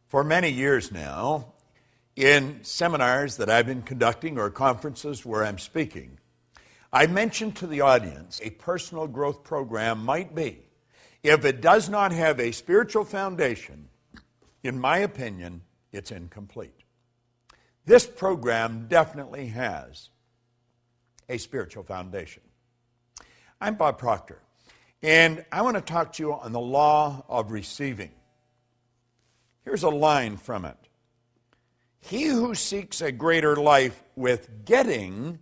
For many years now, in seminars that I've been conducting or conferences where I'm speaking, I mentioned to the audience a personal growth program might be, if it does not have a spiritual foundation, in my opinion, it's incomplete. This program definitely has a spiritual foundation. I'm Bob Proctor, and I want to talk to you on the law of receiving. Here's a line from it. He who seeks a greater life with getting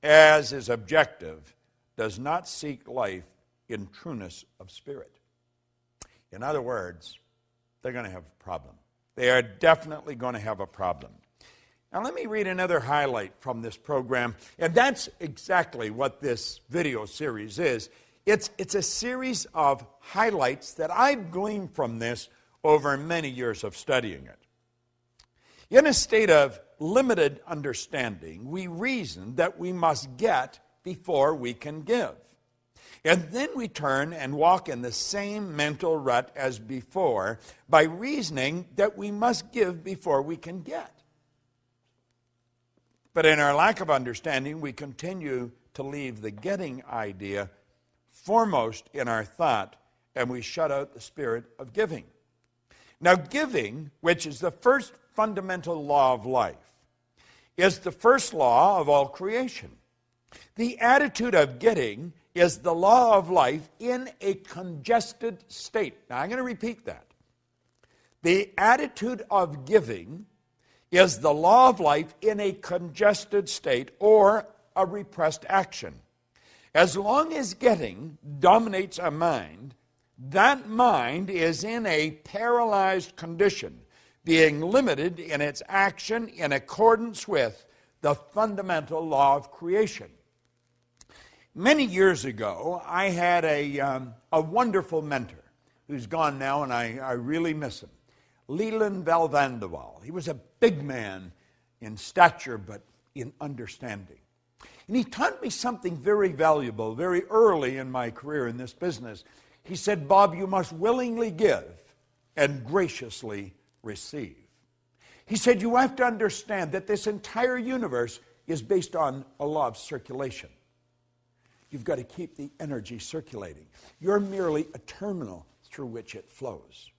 as his objective does not seek life in trueness of spirit. In other words, they're going to have a problem. They are definitely going to have a problem. Now let me read another highlight from this program, and that's exactly what this video series is. It's a series of highlights that I've gleaned from this over many years of studying it. In a state of limited understanding, we reason that we must get before we can give. And then we turn and walk in the same mental rut as before by reasoning that we must give before we can get. But in our lack of understanding, we continue to leave the getting idea foremost in our thought, and we shut out the spirit of giving. Now, giving, which is the first fundamental law of life, is the first law of all creation. The attitude of getting is the law of life in a congested state. Now, I'm going to repeat that. The attitude of giving is the law of life in a congested state or a repressed action. As long as getting dominates a mind, that mind is in a paralyzed condition, being limited in its action in accordance with the fundamental law of creation. Many years ago, I had a wonderful mentor who's gone now, and I really miss him. Leland Valvandewaal. He was a big man in stature, but in understanding. And he taught me something very valuable very early in my career in this business. He said, Bob, you must willingly give and graciously receive. He said, you have to understand that this entire universe is based on a law of circulation. You've got to keep the energy circulating. You're merely a terminal through which it flows.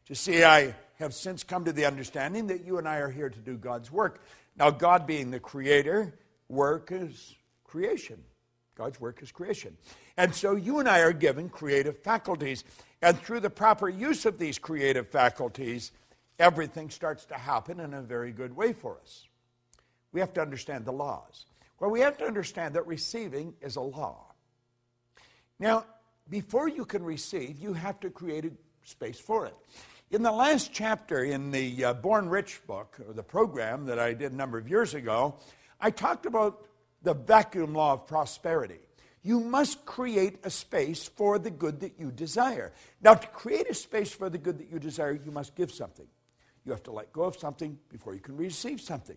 You see, I have since come to the understanding that you and I are here to do God's work. Now, God being the creator, work is creation. God's work is creation. And so you and I are given creative faculties. And through the proper use of these creative faculties, everything starts to happen in a very good way for us. We have to understand the laws. Well, we have to understand that receiving is a law. Now, before you can receive, you have to create a space for it. In the last chapter in the Born Rich book, or the program that I did a number of years ago, I talked about the vacuum law of prosperity. You must create a space for the good that you desire. Now, to create a space for the good that you desire, you must give something. You have to let go of something before you can receive something.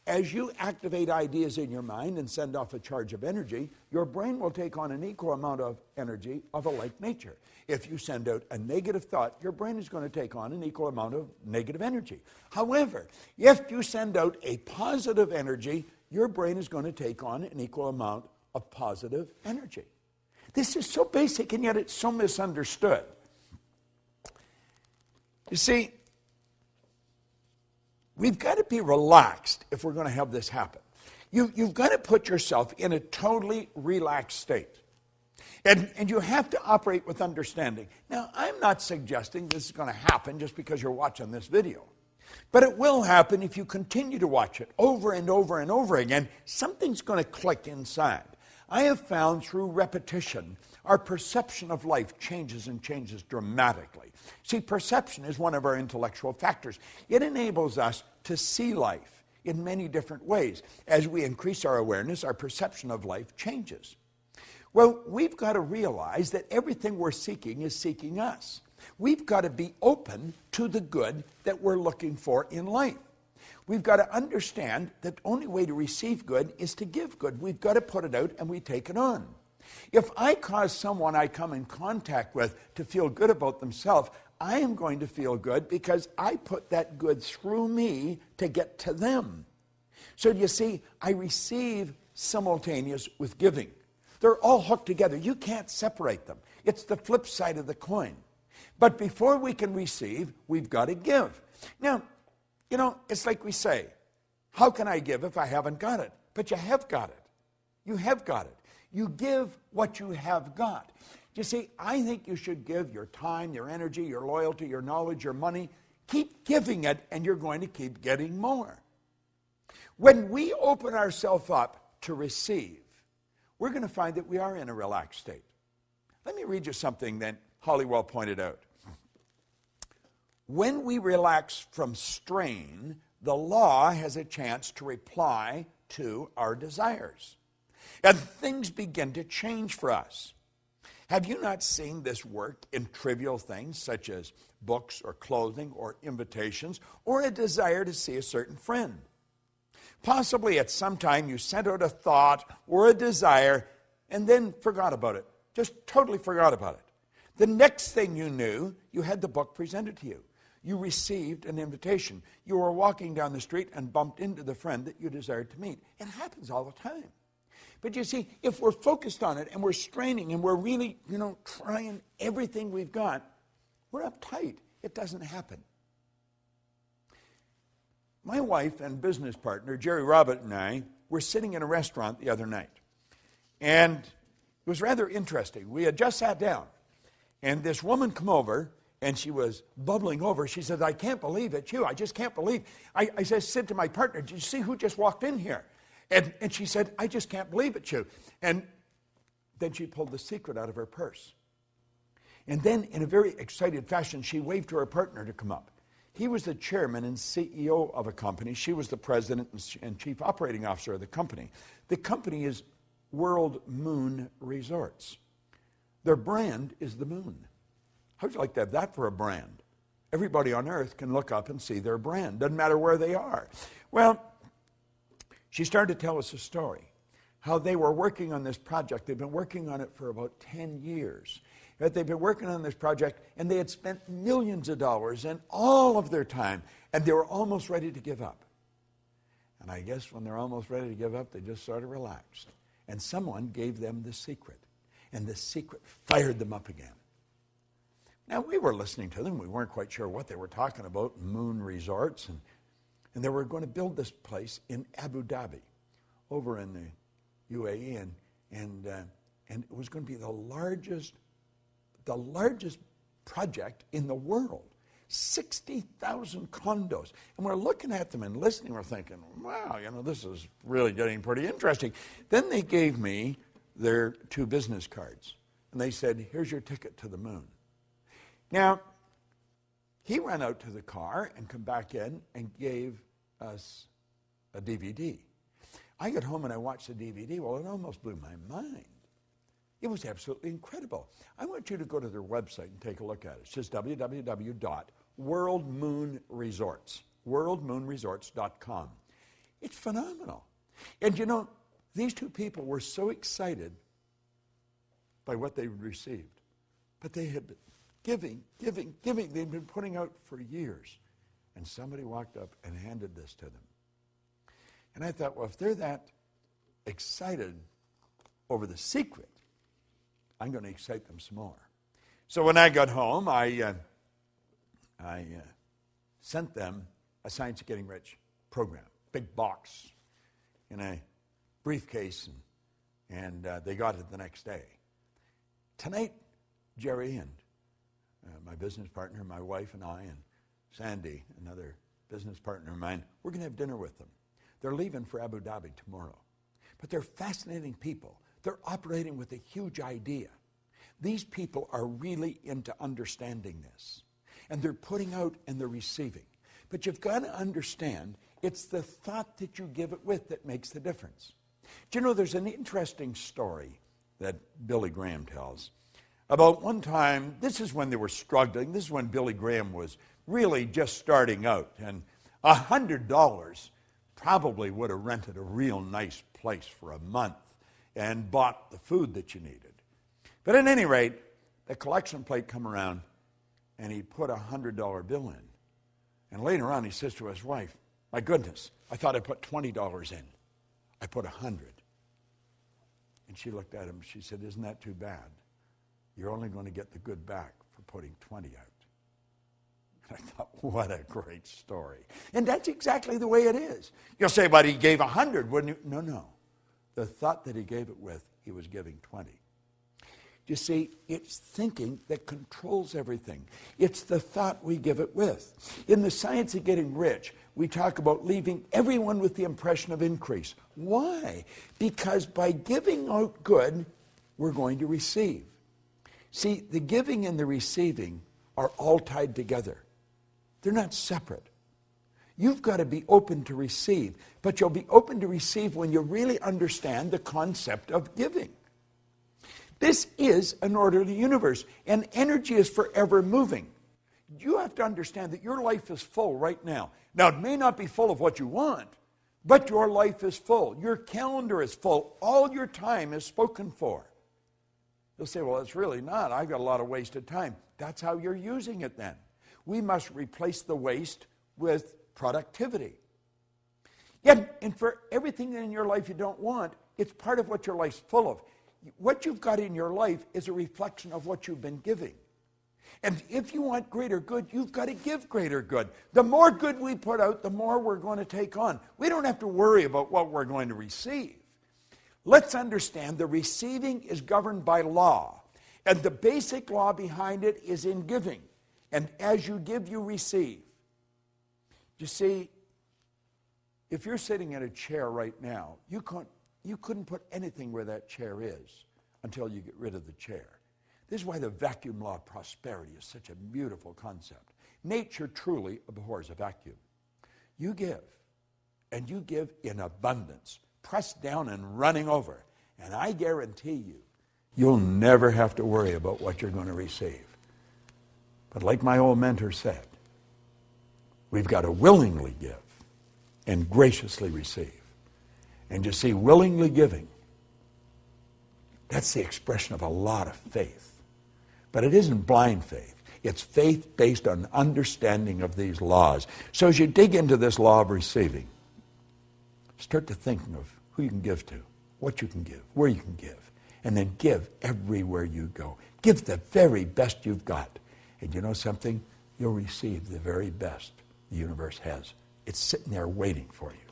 As you activate ideas in your mind and send off a charge of energy, your brain will take on an equal amount of energy of a like nature. If you send out a negative thought, your brain is going to take on an equal amount of negative energy. However, if you send out a positive energy, your brain is going to take on an equal amount of positive energy. This is so basic, and yet it's so misunderstood. You see, we've got to be relaxed if we're going to have this happen. You've got to put yourself in a totally relaxed state. And you have to operate with understanding. Now, I'm not suggesting this is going to happen just because you're watching this video. But it will happen if you continue to watch it over and over and over again. Something's going to click inside. I have found through repetition, our perception of life changes and changes dramatically. See, perception is one of our intellectual factors. It enables us to see life in many different ways. As we increase our awareness, our perception of life changes. Well, we've got to realize that everything we're seeking is seeking us. We've got to be open to the good that we're looking for in life. We've got to understand that the only way to receive good is to give good. We've got to put it out and we take it on. If I cause someone I come in contact with to feel good about themselves, I am going to feel good because I put that good through me to get to them. So you see, I receive simultaneous with giving. They're all hooked together. You can't separate them. It's the flip side of the coin. But before we can receive, we've got to give. Now, it's like we say, how can I give if I haven't got it? But you have got it. You have got it. You give what you have got. You see, I think you should give your time, your energy, your loyalty, your knowledge, your money. Keep giving it, and you're going to keep getting more. When we open ourselves up to receive, we're going to find that we are in a relaxed state. Let me read you something that Hollywell pointed out. When we relax from strain, the law has a chance to reply to our desires. And things begin to change for us. Have you not seen this work in trivial things such as books or clothing or invitations or a desire to see a certain friend? Possibly at some time you sent out a thought or a desire and then forgot about it. Just totally forgot about it. The next thing you knew, you had the book presented to you. You received an invitation. You were walking down the street and bumped into the friend that you desired to meet. It happens all the time. But you see, if we're focused on it and we're straining and we're really, trying everything we've got, we're uptight. It doesn't happen. My wife and business partner, Jerry Robert, and I were sitting in a restaurant the other night. And it was rather interesting. We had just sat down. And this woman come over, and she was bubbling over. She said, I can't believe it's you. I just can't believe. I said to my partner, did you see who just walked in here? And she said, I just can't believe it's you. And then she pulled the secret out of her purse. And then, in a very excited fashion, she waved to her partner to come up. He was the chairman and CEO of a company. She was the president and chief operating officer of the company. The company is World Moon Resorts. Their brand is the moon. How'd you like to have that for a brand? Everybody on earth can look up and see their brand. Doesn't matter where they are. Well, she started to tell us a story, how they were working on this project. They've been working on it for about 10 years. That they've been working on this project, and they had spent millions of dollars and all of their time, and they were almost ready to give up. And I guess when they're almost ready to give up, they just sort of relaxed. And someone gave them the secret, and the secret fired them up again. Now, we were listening to them. We weren't quite sure what they were talking about, Moon Resorts, and they were going to build this place in Abu Dhabi, over in the UAE, and it was going to be the largest project in the world. 60,000 condos. And we're looking at them and listening. We're thinking, wow, this is really getting pretty interesting. Then they gave me their 2 business cards. And they said, here's your ticket to the moon. Now, he ran out to the car and come back in and gave us a DVD. I got home and I watched the DVD. Well, it almost blew my mind. It was absolutely incredible. I want you to go to their website and take a look at it. It's just www.worldmoonresorts, worldmoonresorts.com. It's phenomenal. And these 2 people were so excited by what they received. But they had been giving. They'd been putting out for years. And somebody walked up and handed this to them. And I thought, well, if they're that excited over the secret, I'm going to excite them some more. So when I got home, I sent them a Science of Getting Rich program, big box in a briefcase, and they got it the next day. Tonight, Jerry and my business partner, my wife and I, and Sandy, another business partner of mine, we're going to have dinner with them. They're leaving for Abu Dhabi tomorrow. But they're fascinating people. They're operating with a huge idea. These people are really into understanding this. And they're putting out and they're receiving. But you've got to understand, it's the thought that you give it with that makes the difference. Do you know, there's an interesting story that Billy Graham tells about one time. This is when they were struggling. This is when Billy Graham was really just starting out. And $100 probably would have rented a real nice place for a month and bought the food that you needed. But at any rate, the collection plate come around, and he put a $100 bill in. And later on, he says to his wife, my goodness, I thought I put $20 in. I put 100. And she looked at him, she said, isn't that too bad? You're only going to get the good back for putting 20 out. And I thought, what a great story. And that's exactly the way it is. You'll say, but he gave 100, wouldn't you? No. The thought that he gave it with, he was giving 20. You see, it's thinking that controls everything. It's the thought we give it with. In the Science of Getting Rich, we talk about leaving everyone with the impression of increase. Why? Because by giving out good, we're going to receive. See, the giving and the receiving are all tied together. They're not separate. You've got to be open to receive, but you'll be open to receive when you really understand the concept of giving. This is an orderly universe, and energy is forever moving. You have to understand that your life is full right now. Now, it may not be full of what you want, but your life is full. Your calendar is full. All your time is spoken for. You'll say, well, it's really not. I've got a lot of wasted time. That's how you're using it then. We must replace the waste with productivity. Yet, and for everything in your life you don't want, it's part of what your life's full of. What you've got in your life is a reflection of what you've been giving. And if you want greater good, you've got to give greater good. The more good we put out, the more we're going to take on. We don't have to worry about what we're going to receive. Let's understand the receiving is governed by law. And the basic law behind it is in giving. And as you give, you receive. You see, if you're sitting in a chair right now, you couldn't put anything where that chair is until you get rid of the chair. This is why the vacuum law of prosperity is such a beautiful concept. Nature truly abhors a vacuum. You give, and you give in abundance, pressed down and running over. And I guarantee you, you'll never have to worry about what you're going to receive. But like my old mentor said, we've got to willingly give and graciously receive. And you see, willingly giving, that's the expression of a lot of faith. But it isn't blind faith. It's faith based on understanding of these laws. So as you dig into this law of receiving, start to thinking of who you can give to, what you can give, where you can give, and then give everywhere you go. Give the very best you've got. And you know something? You'll receive the very best the universe has. It's sitting there waiting for you.